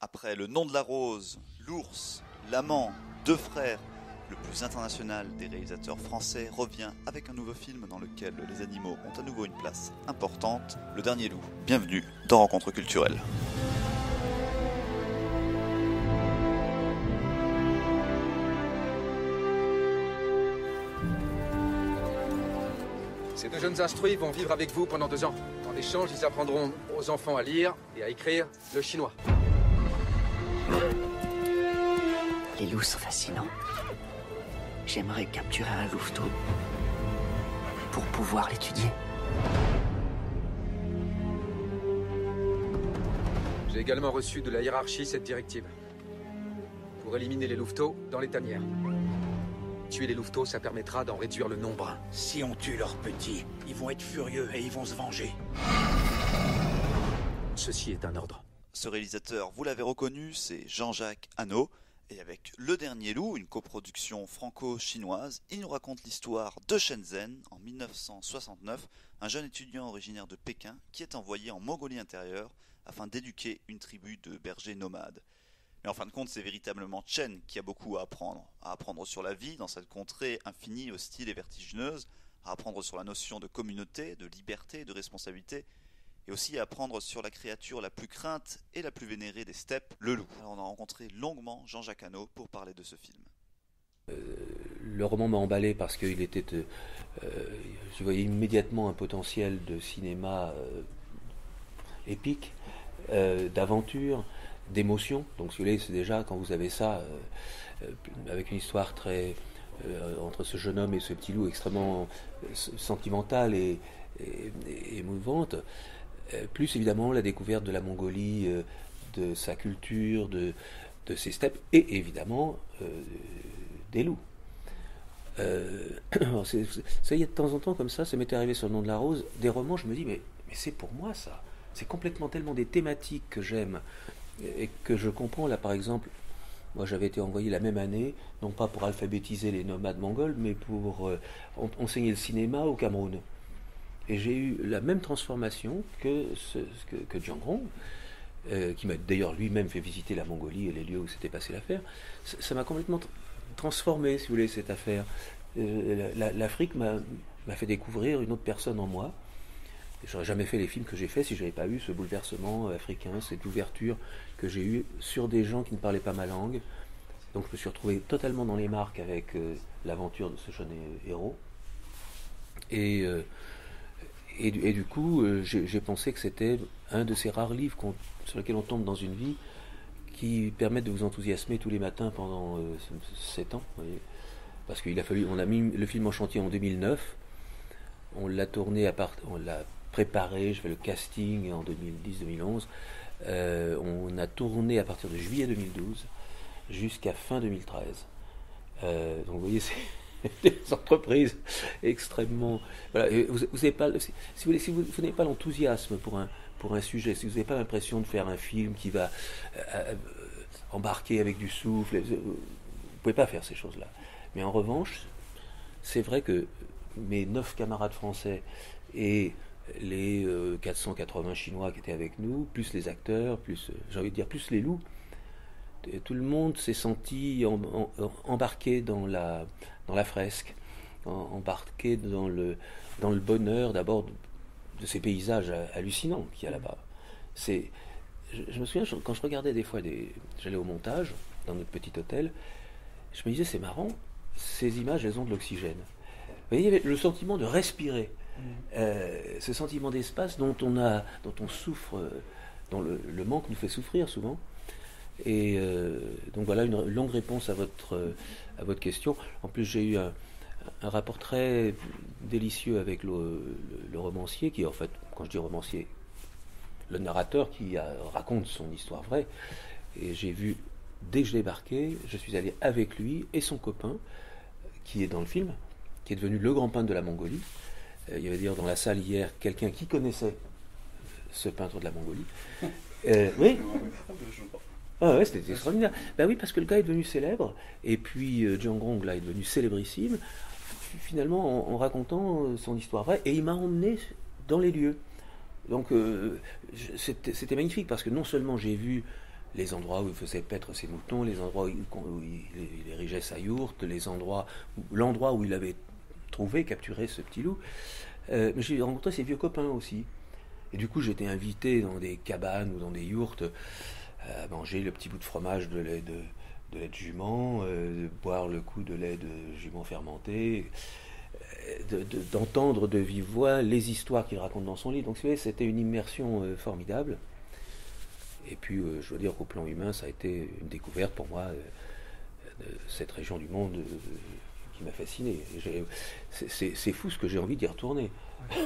Après Le Nom de la Rose, L'Ours, L'Amant, Deux Frères, le plus international des réalisateurs français revient avec un nouveau film dans lequel les animaux ont à nouveau une place importante, Le Dernier Loup. Bienvenue dans Rencontre culturelle. Ces deux jeunes instruits vont vivre avec vous pendant 2 ans. En échange, ils apprendront aux enfants à lire et à écrire le chinois. Les loups sont fascinants. J'aimerais capturer un louveteau pour pouvoir l'étudier. J'ai également reçu de la hiérarchie cette directive. Pour éliminer les louveteaux dans les tanières. Tuer les louveteaux, ça permettra d'en réduire le nombre. Si on tue leurs petits, ils vont être furieux et ils vont se venger. Ceci est un ordre. Ce réalisateur, vous l'avez reconnu, c'est Jean-Jacques Hano. Et avec Le Dernier Loup, une coproduction franco-chinoise, il nous raconte l'histoire de Shenzhen, en 1969, un jeune étudiant originaire de Pékin qui est envoyé en Mongolie intérieure afin d'éduquer une tribu de bergers nomades. Mais en fin de compte, c'est véritablement Chen qui a beaucoup à apprendre sur la vie dans cette contrée infinie, hostile et vertigineuse, à apprendre sur la notion de communauté, de liberté, de responsabilité, et aussi à apprendre sur la créature la plus crainte et la plus vénérée des steppes, le loup. Alors on a rencontré longuement Jean-Jacques Hano pour parler de ce film. Le roman m'a emballé parce qu'il était, je voyais immédiatement un potentiel de cinéma épique, d'aventure, d'émotion. Donc si vous voulez, c'est déjà quand vous avez ça, avec une histoire très entre ce jeune homme et ce petit loup extrêmement sentimentale et émouvante, plus évidemment la découverte de la Mongolie, de sa culture, de ses steppes et évidemment des loups. Ça y est, de temps en temps comme ça m'était arrivé sur Le Nom de la Rose, des romans, je me dis mais c'est pour moi ça. C'est complètement tellement des thématiques que j'aime et que je comprends. Là par exemple, moi j'avais été envoyé la même année, non pas pour alphabétiser les nomades mongols, mais pour enseigner le cinéma au Cameroun. Et j'ai eu la même transformation que Jiang Rong, qui m'a d'ailleurs lui-même fait visiter la Mongolie et les lieux où s'était passée l'affaire. Ça m'a complètement transformé, si vous voulez, cette affaire. L'Afrique m'a fait découvrir une autre personne en moi. J'aurais jamais fait les films que j'ai faits si j'avais pas eu ce bouleversement africain, cette ouverture que j'ai eue sur des gens qui ne parlaient pas ma langue. Donc je me suis retrouvé totalement dans les marques avec l'aventure de ce jeune héros. Et du coup, j'ai pensé que c'était un de ces rares livres sur lesquels on tombe dans une vie qui permettent de vous enthousiasmer tous les matins pendant 7 ans. Vous voyez. Parce on a mis le film en chantier en 2009, on l'a tourné on l'a préparé, je fais le casting en 2010-2011, on a tourné à partir de juillet 2012 jusqu'à fin 2013. Donc vous voyez, c'est des entreprises extrêmement... Voilà, vous n'avez pas, si vous n'avez pas l'enthousiasme pour un sujet, si vous n'avez pas l'impression de faire un film qui va embarquer avec du souffle, vous ne pouvez pas faire ces choses-là. Mais en revanche, c'est vrai que mes 9 camarades français et les 480 Chinois qui étaient avec nous, plus les acteurs, plus, j'ai envie de dire, plus les loups, tout le monde s'est senti embarqué dans la fresque, embarqué dans le bonheur d'abord de ces paysages hallucinants qu'il y a là-bas. Je me souviens, quand je regardais des fois, j'allais au montage dans notre petit hôtel, je me disais c'est marrant, ces images elles ont de l'oxygène. Vous voyez, il y avait le sentiment de respirer, ce sentiment d'espace dont on souffre, dont le manque nous fait souffrir souvent. Et donc voilà une longue réponse à votre question. En plus j'ai eu un rapport très délicieux avec le romancier, qui est en fait, quand je dis romancier, le narrateur qui raconte son histoire vraie. Et j'ai vu, dès que je débarquais, je suis allé avec lui et son copain, qui est dans le film, qui est devenu le grand peintre de la Mongolie. Il y avait d'ailleurs dans la salle hier quelqu'un qui connaissait ce peintre de la Mongolie. Oui. Ah ouais, c'était extraordinaire. Ben oui, parce que le gars est devenu célèbre, et puis Jiang Rong là est devenu célébrissime, finalement en racontant son histoire vraie, et il m'a emmené dans les lieux. Donc c'était magnifique, parce que non seulement j'ai vu les endroits où il faisait paître ses moutons, les endroits où il érigeait sa yourte, l'endroit où il avait capturé ce petit loup. Mais j'ai rencontré ses vieux copains aussi. Et du coup, j'étais invité dans des cabanes ou dans des yourtes à manger le petit bout de fromage de lait de jument, boire le coup de lait de jument fermenté, d'entendre de vive voix les histoires qu'il raconte dans son livre. Donc, vous voyez, c'était une immersion formidable. Et puis, je dois dire qu'au plan humain, ça a été une découverte pour moi de cette région du monde qui m'a fasciné. C'est fou ce que j'ai envie d'y retourner.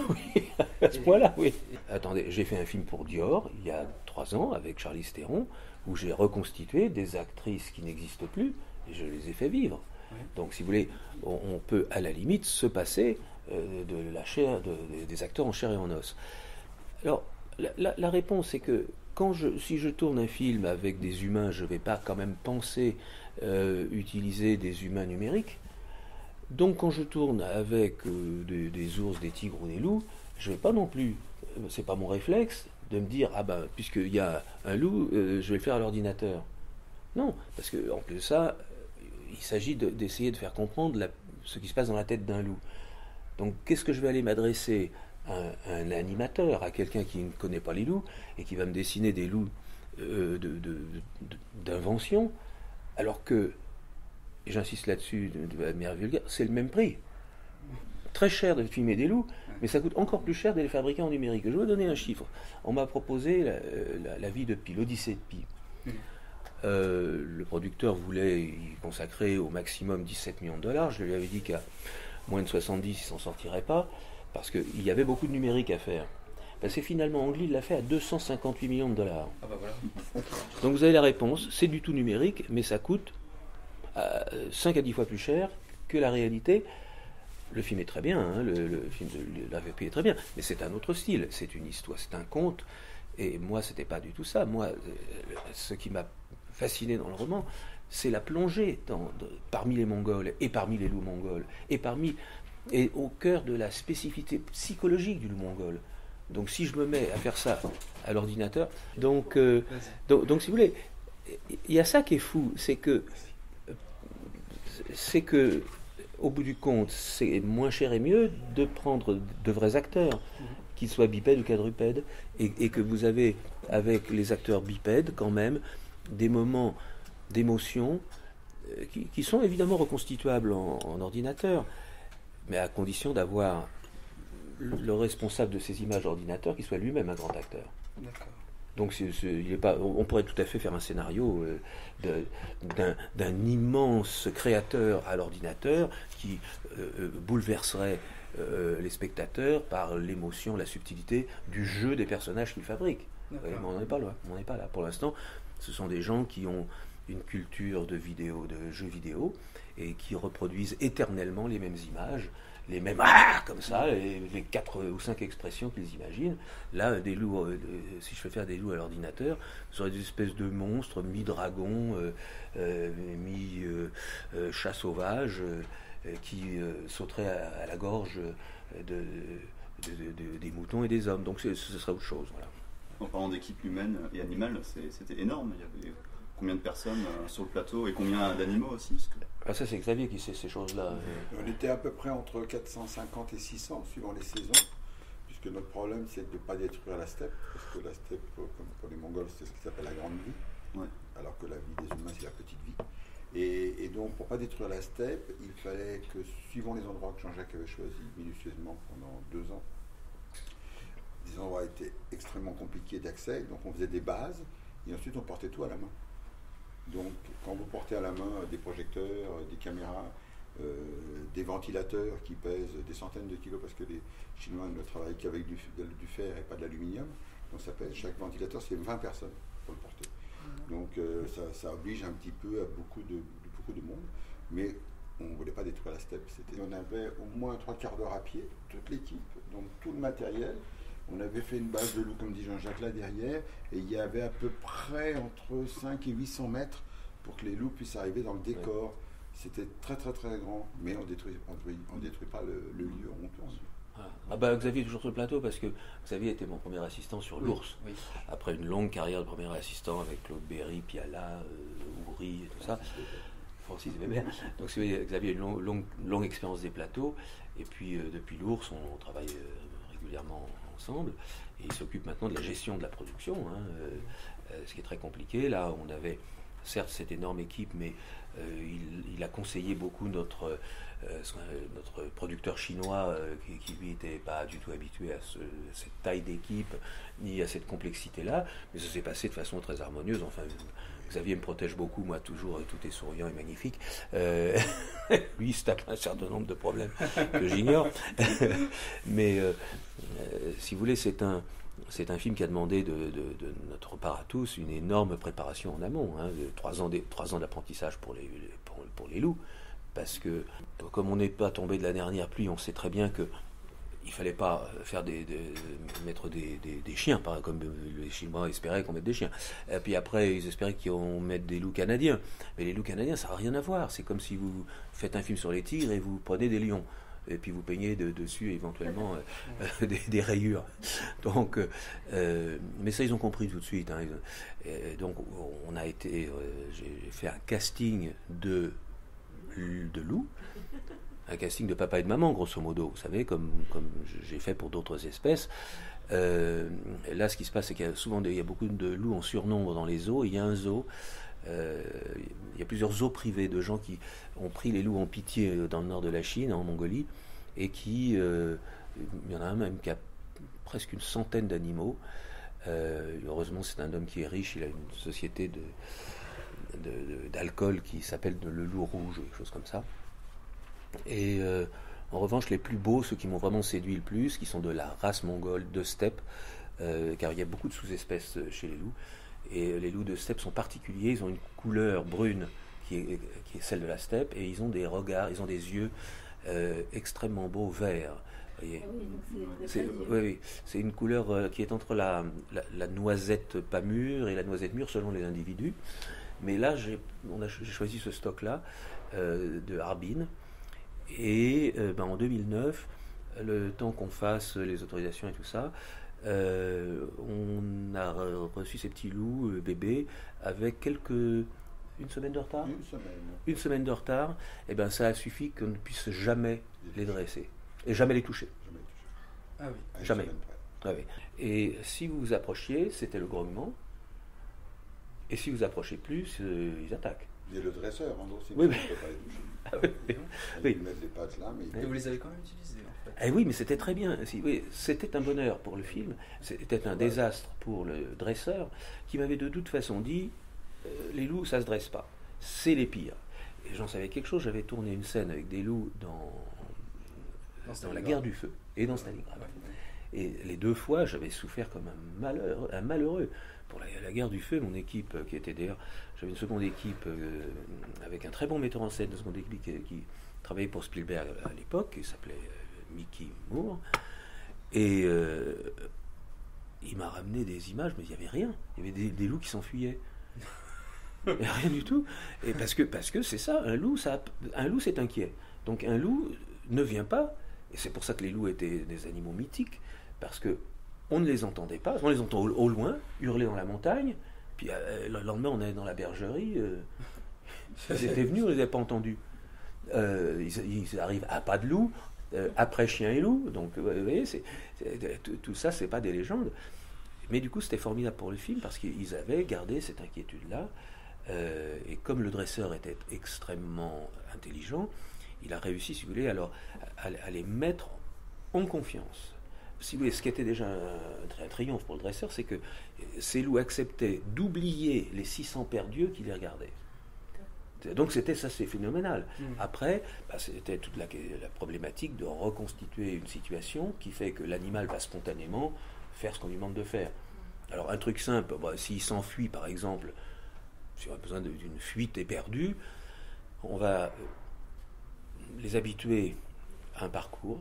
Oui, à ce point-là, oui. Attendez, j'ai fait un film pour Dior il y a 3 ans avec Charlize Theron, où j'ai reconstitué des actrices qui n'existent plus et je les ai fait vivre. Donc, si vous voulez, on peut à la limite se passer de la chair, des acteurs en chair et en os. Alors, la réponse est que si je tourne un film avec des humains, je ne vais pas quand même penser utiliser des humains numériques. Donc quand je tourne avec des ours, des tigres ou des loups, je ne vais pas non plus, c'est pas mon réflexe de me dire, puisqu'il y a un loup, je vais le faire à l'ordinateur. Non, parce qu'en plus de ça, il s'agit d'essayer de faire comprendre ce qui se passe dans la tête d'un loup. Donc qu'est-ce que je vais aller m'adresser à un animateur, à quelqu'un qui ne connaît pas les loups et qui va me dessiner des loups d'invention, alors que, et j'insiste là-dessus de manière vulgaire, c'est le même prix. Très cher de filmer des loups, mais ça coûte encore plus cher de les fabriquer en numérique. Je vais vous donner un chiffre. On m'a proposé la vie de Pi, l'Odyssée de Pi. Le producteur voulait y consacrer au maximum 17 millions de dollars. Je lui avais dit qu'à moins de 70, il ne s'en sortirait pas, parce qu'il y avait beaucoup de numérique à faire. C'est finalement Ang Lee l'a fait à 258 millions de dollars. Ah bah voilà. Donc vous avez la réponse, c'est du tout numérique, mais ça coûte 5 à 10 fois plus cher que la réalité. Le film est très bien, hein, le film de la VP est très bien, mais c'est un autre style, c'est une histoire, c'est un conte, et moi c'était pas du tout ça. Moi, ce qui m'a fasciné dans le roman, c'est la plongée parmi les Mongols, et parmi les loups mongols, et au cœur de la spécificité psychologique du loup mongol. Donc si je me mets à faire ça à l'ordinateur, donc si vous voulez, il y a ça qui est fou, c'est que au bout du compte, c'est moins cher et mieux de prendre de vrais acteurs, qu'ils soient bipèdes ou quadrupèdes, et que vous avez avec les acteurs bipèdes quand même des moments d'émotion qui sont évidemment reconstituables en ordinateur, mais à condition d'avoir le responsable de ces images d'ordinateur qui soit lui-même un grand acteur. D'accord. Donc on pourrait tout à fait faire un scénario d'un immense créateur à l'ordinateur qui bouleverserait les spectateurs par l'émotion, la subtilité du jeu des personnages qu'il fabrique. Mais on n'en est pas là. On n'est pas là. Pour l'instant, ce sont des gens qui ont une culture de jeux vidéo, et qui reproduisent éternellement les mêmes images, les mêmes comme ça, les 4 ou 5 expressions qu'ils imaginent. Là, des loups, si je fais faire des loups à l'ordinateur, ce seraient des espèces de monstres mi-dragons, mi-chat sauvage, qui sauteraient à la gorge des moutons et des hommes. Donc ce serait autre chose. Voilà. En parlant d'équipe humaine et animale, c'était énorme. Il y avait combien de personnes sur le plateau et combien d'animaux aussi Ça, c'est Xavier qui sait ces choses-là. On était à peu près entre 450 et 600 suivant les saisons, puisque notre problème c'est de ne pas détruire la steppe, parce que la steppe, comme pour les Mongols, c'est ce qui s'appelle la grande vie, alors que la vie des humains c'est la petite vie. Et donc pour ne pas détruire la steppe, il fallait que, suivant les endroits que Jean-Jacques avait choisis minutieusement pendant 2 ans, des endroits étaient extrêmement compliqués d'accès, donc on faisait des bases, et ensuite on portait tout à la main. Donc, quand vous portez à la main des projecteurs, des caméras, des ventilateurs qui pèsent des centaines de kilos, parce que les Chinois ne travaillent qu'avec du fer et pas de l'aluminium, donc ça pèse, chaque ventilateur, c'est 20 personnes pour le porter. Donc, ça oblige un petit peu à beaucoup de monde, mais on ne voulait pas détruire la steppe. On avait au moins 3/4 d'heure à pied, toute l'équipe, donc tout le matériel. On avait fait une base de loup, comme dit Jean-Jacques, là derrière, et il y avait à peu près entre 5 et 800 mètres pour que les loups puissent arriver dans le décor. C'était très très très grand, mais on détruit pas le lieu, on tourne. Xavier est toujours sur le plateau parce que Xavier était mon premier assistant sur l'Ours. Oui. Après une longue carrière de premier assistant avec Claude Berry, Piala, Houry et tout ça. Francis Weber. Donc Xavier a une longue expérience des plateaux. Et puis depuis l'Ours, on travaille régulièrement ensemble. Et il s'occupe maintenant de la gestion de la production, ce qui est très compliqué. Là, on avait certes cette énorme équipe, mais il a conseillé beaucoup notre producteur chinois qui lui n'était pas du tout habitué à cette taille d'équipe ni à cette complexité-là, mais ça s'est passé de façon très harmonieuse. Enfin, Xavier me protège beaucoup, moi toujours, tout est souriant et magnifique. Lui, il se tape un certain nombre de problèmes que j'ignore. Mais si vous voulez, c'est un film qui a demandé de notre part à tous une énorme préparation en amont, 3 ans d'apprentissage pour les loups, parce que comme on n'est pas tombé de la dernière pluie, on sait très bien que il fallait pas faire mettre des chiens, comme les Chinois espéraient qu'on mette des chiens. Et puis après, ils espéraient qu'on mette des loups canadiens. Mais les loups canadiens, ça n'a rien à voir. C'est comme si vous faites un film sur les tigres et vous prenez des lions. Et puis vous peignez dessus éventuellement des rayures. Donc, mais ça, ils ont compris tout de suite. Donc, j'ai fait un casting de loups. Un casting de papa et de maman, grosso modo, vous savez, comme j'ai fait pour d'autres espèces. Là, ce qui se passe, c'est qu'il y a beaucoup de loups en surnombre dans les zoos. Il y a un zoo, il y a plusieurs zoos privés de gens qui ont pris les loups en pitié dans le nord de la Chine, en Mongolie, et il y en a un même qui a presque une centaine d'animaux. Heureusement, c'est un homme qui est riche, il a une société d'alcool qui s'appelle le Loup Rouge, quelque chose comme ça. Et en revanche, les plus beaux, ceux qui m'ont vraiment séduit le plus, qui sont de la race mongole de steppe, car il y a beaucoup de sous-espèces chez les loups, et les loups de steppe sont particuliers, ils ont une couleur brune qui est celle de la steppe, et ils ont des regards, ils ont des yeux extrêmement beaux, verts. C'est une couleur qui est entre la noisette pas mûre et la noisette mûre selon les individus. Mais là, j'ai choisi ce stock-là de Harbin. Et en 2009, le temps qu'on fasse les autorisations et tout ça, on a reçu ces petits loups bébés avec une semaine de retard. Une semaine de retard. Et ça a suffi qu'on ne puisse jamais les dresser et jamais les toucher. Ah oui. Jamais. Ah oui. Et si vous vous approchiez, c'était le grognement. Et si vous approchez plus, ils attaquent. Il y a le dresseur, en gros, sinon oui, on ne peut pas les toucher. Oui. Ils mettent les pattes là, mais... Et vous les avez quand même utilisés, en fait. Eh oui, mais c'était très bien. Oui, c'était un bonheur pour le film. C'était un désastre pour le dresseur, qui m'avait de toute façon dit les loups, ça se dresse pas. C'est les pires. Et j'en savais quelque chose. J'avais tourné une scène avec des loups dans la guerre du feu et dans Stalingrad. Et les 2 fois, j'avais souffert comme un malheureux. Pour la guerre du feu, mon équipe, qui était d'ailleurs, j'avais une seconde équipe avec un très bon metteur en scène, une seconde équipe qui travaillait pour Spielberg à l'époque, qui s'appelait Mickey Moore. Et il m'a ramené des images, mais il n'y avait rien. Il y avait des loups qui s'enfuyaient. Il n'y a rien du tout. Et parce que c'est ça, un loup, c'est inquiet. Donc un loup ne vient pas, et c'est pour ça que les loups étaient des animaux mythiques, parce que on ne les entendait pas, on les entend au loin, hurler dans la montagne, puis le lendemain on est dans la bergerie, ils étaient venus, on ne les avait pas entendus. Ils arrivent à pas de loup, après chien et loup, donc vous voyez, tout ça, c'est pas des légendes. Mais du coup, c'était formidable pour le film, parce qu'ils avaient gardé cette inquiétude-là, et comme le dresseur était extrêmement intelligent, il a réussi, si vous voulez, alors, à les mettre en confiance. Si vous voulez, ce qui était déjà un triomphe pour le dresseur, c'est que ces loups acceptaient d'oublier les 600 paires d'yeux qui les regardaient. Donc c'est phénoménal. Après, c'était toute la problématique de reconstituer une situation qui fait que l'animal va spontanément faire ce qu'on lui demande de faire. Alors un truc simple, s'il s'enfuit par exemple, si on a besoin d'une fuite éperdue, on va les habituer à un parcours.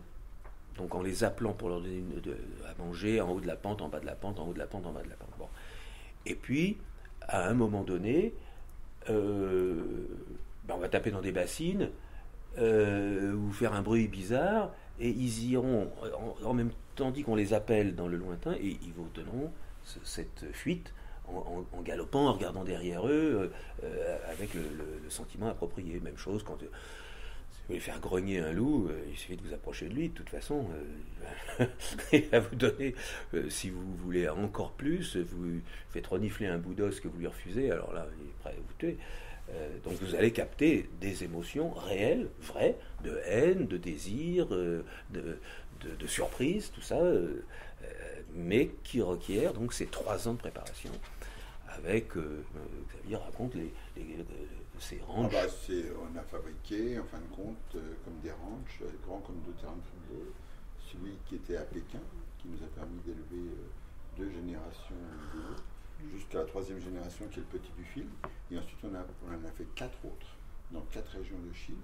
Donc en les appelant pour leur donner à manger en haut de la pente, en bas de la pente, en haut de la pente, en bas de la pente. Bon. Et puis, à un moment donné, on va taper dans des bassines ou faire un bruit bizarre, et ils iront, en même temps dit qu'on les appelle dans le lointain, et ils vous donneront cette fuite en galopant, en regardant derrière eux, avec le sentiment approprié. Même chose quand... Si vous voulez faire grogner un loup, il suffit de vous approcher de lui. De toute façon, il va vous donner, si vous voulez encore plus, vous faites renifler un bout d'os que vous lui refusez, alors là, il est prêt à vous tuer. Donc vous allez capter des émotions réelles, vraies, de haine, de désir, de surprise, tout ça, mais qui requiert donc ces 3 ans de préparation, avec, Xavier raconte ces ranchs. On a fabriqué, en fin de compte, comme des ranchs, grands comme 2 terrains de football. Celui qui était à Pékin, qui nous a permis d'élever 2 générations de loups, jusqu'à la 3e génération qui est le petit buffle. Et ensuite, on en a fait 4 autres, dans 4 régions de Chine,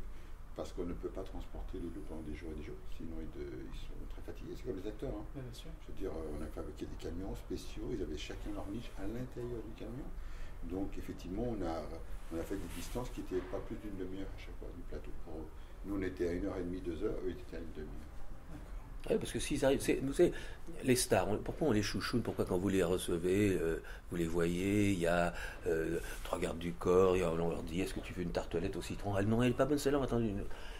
parce qu'on ne peut pas transporter les loups pendant des jours et des jours, sinon ils sont très fatigués. C'est comme les acteurs. Hein. Oui, bien sûr. Je veux dire, on a fabriqué des camions spéciaux, ils avaient chacun leur niche à l'intérieur du camion. Donc effectivement, on a fait des distances qui n'étaient pas plus d'une demi-heure à chaque fois du plateau. Nous, on était à 1h30, 2 heures, eux, ils étaient à une demi-heure. Oui, parce que s'ils arrivent, vous savez, les stars, pourquoi on les chouchoune, pourquoi quand vous les recevez, vous les voyez, il y a 3 gardes du corps, on leur dit, est-ce que tu veux une tartelette au citron? Non, elle n'est pas bonne celle-là, attendez.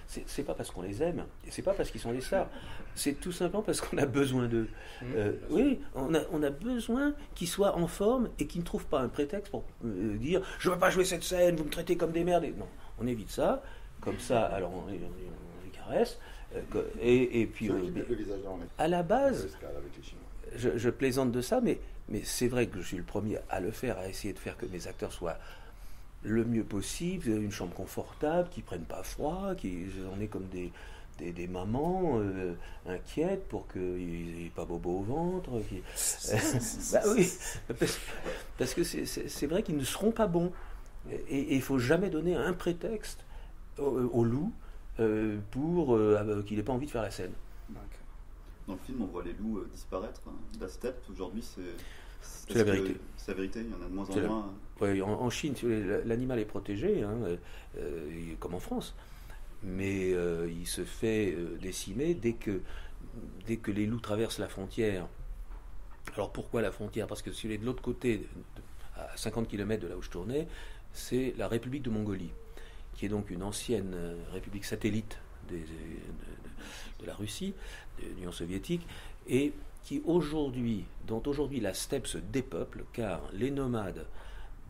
C'est pas parce qu'on les aime, et c'est pas parce qu'ils sont des stars, c'est tout simplement parce qu'on a besoin d'eux. Oui, on a besoin qu'ils soient en forme et qu'ils ne trouvent pas un prétexte pour dire, je ne veux pas jouer cette scène, vous me traitez comme des merdes. Non, on évite ça, comme ça, alors on les caresse. Et puis à la base, je plaisante de ça, mais c'est vrai que je suis le premier à le faire, à essayer de faire que mes acteurs soient le mieux possible, une chambre confortable, qui ne prennent pas froid, on est comme des mamans inquiètes pour qu'ils n'aient pas bobo au ventre. Bah oui, parce que c'est vrai qu'ils ne seront pas bons. Et il ne faut jamais donner un prétexte au loup pour qu'il n'ait pas envie de faire la scène. Dans le film, on voit les loups disparaître. La steppe, aujourd'hui, c'est la vérité. C'est la vérité, il y en a de moins en moins. Oui, en Chine, l'animal est protégé, hein, comme en France. Mais il se fait décimer dès que les loups traversent la frontière. Alors pourquoi la frontière? Parce que si vous êtes de l'autre côté, à 50 km de là où je tournais, c'est la République de Mongolie, qui est donc une ancienne république satellite de la Russie, de l'Union soviétique, et dont aujourd'hui la steppe se dépeuple, car les nomades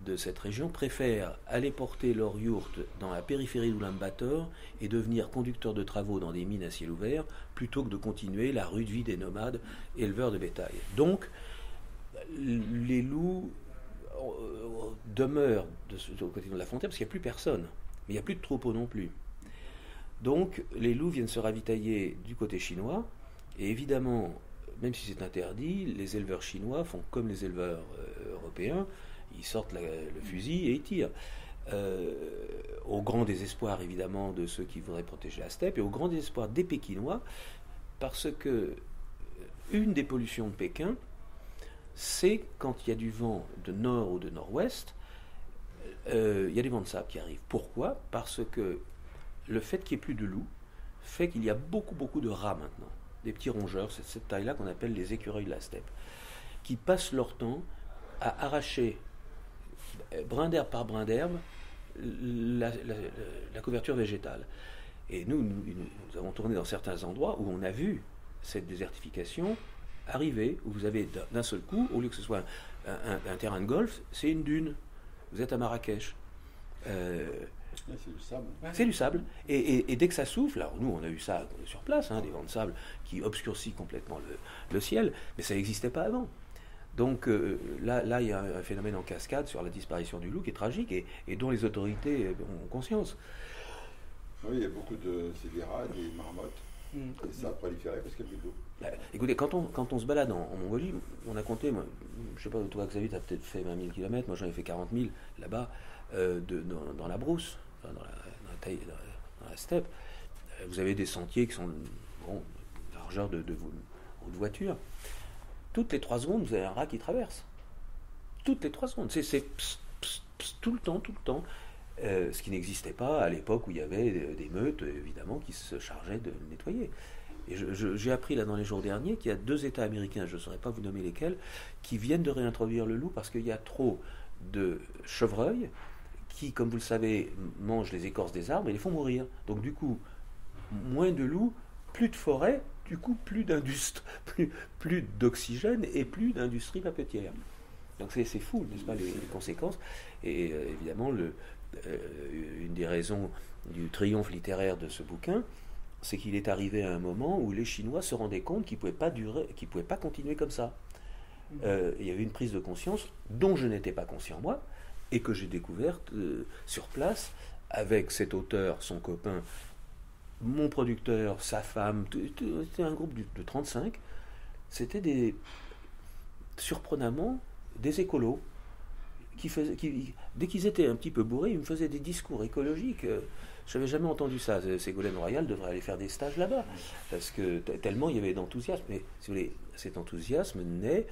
de cette région préfèrent aller porter leur yourte dans la périphérie d'Oulan-Bator et devenir conducteurs de travaux dans des mines à ciel ouvert, plutôt que de continuer la rude vie des nomades éleveurs de bétail. Donc, les loups demeurent au côté de la frontière, parce qu'il n'y a plus personne, mais il n'y a plus de troupeaux non plus. Donc, les loups viennent se ravitailler du côté chinois, et évidemment, même si c'est interdit, les éleveurs chinois font comme les éleveurs européens, ils sortent le fusil et ils tirent. Au grand désespoir, évidemment, de ceux qui voudraient protéger la steppe, et au grand désespoir des Pékinois, parce que une des pollutions de Pékin, c'est quand il y a du vent de nord ou de nord-ouest, il y a des vents de sable qui arrivent. Pourquoi? Parce que le fait qu'il n'y ait plus de loups fait qu'il y a beaucoup de rats maintenant. Des petits rongeurs, c'est cette taille-là qu'on appelle les écureuils de la steppe, qui passent leur temps à arracher, brin d'herbe par brin d'herbe, la couverture végétale. Et nous avons tourné dans certains endroits où on a vu cette désertification arriver, où vous avez d'un seul coup, au lieu que ce soit un terrain de golf, c'est une dune. Vous êtes à Marrakech. C'est du sable. C'est du sable. Et dès que ça souffle, alors nous on a eu ça sur place, des vents de sable qui obscurcissent complètement le ciel, mais ça n'existait pas avant. Donc là, il y a un phénomène en cascade sur la disparition du loup qui est tragique et dont les autorités ont conscience. Oui, il y a beaucoup c'est des rats, des marmottes, et ça a proliféré parce qu'il y a plus d'eau. Écoutez, quand on se balade en Mongolie, on a compté, moi, je ne sais pas, toi Xavier, tu as peut-être fait 20 000 km, moi j'en ai fait 40 000 là-bas, dans la brousse, enfin, dans la steppe. Vous avez des sentiers qui sont largeur de voiture. Toutes les 3 secondes, vous avez un rat qui traverse. Toutes les 3 secondes. C'est pss, pss, pss, tout le temps. Ce qui n'existait pas à l'époque où il y avait des meutes, évidemment, qui se chargeaient de nettoyer. Et j'ai appris là dans les jours derniers qu'il y a 2 États américains, je ne saurais pas vous nommer lesquels, qui viennent de réintroduire le loup parce qu'il y a trop de chevreuils qui, comme vous le savez, mangent les écorces des arbres et les font mourir. Donc du coup, moins de loups, plus de forêt, du coup plus plus d'oxygène et plus d'industrie papetière. Donc c'est fou, n'est-ce pas, les conséquences. Et évidemment, une des raisons du triomphe littéraire de ce bouquin, c'est qu'il est arrivé à un moment où les Chinois se rendaient compte qu'ils ne pouvaient pas continuer comme ça. Il y avait une prise de conscience dont je n'étais pas conscient moi, et que j'ai découverte sur place avec cet auteur, son copain, mon producteur, sa femme. C'était un groupe de 35. C'était surprenamment des écolos qui, dès qu'ils étaient un petit peu bourrés, ils me faisaient des discours écologiques. Je n'avais jamais entendu ça. Ségolène Royal devrait aller faire des stages là-bas, parce que tellement il y avait d'enthousiasme. Mais si vous voulez, cet enthousiasme naît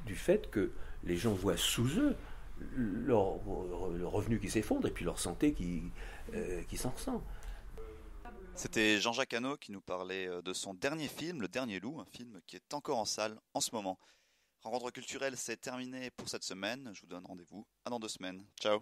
du fait que les gens voient sous eux le revenu qui s'effondre et puis leur santé qui s'en ressent. C'était Jean-Jacques Hano qui nous parlait de son dernier film, Le Dernier Loup, un film qui est encore en salle en ce moment. Rencontre culturelle, c'est terminé pour cette semaine. Je vous donne rendez-vous à dans 2 semaines. Ciao.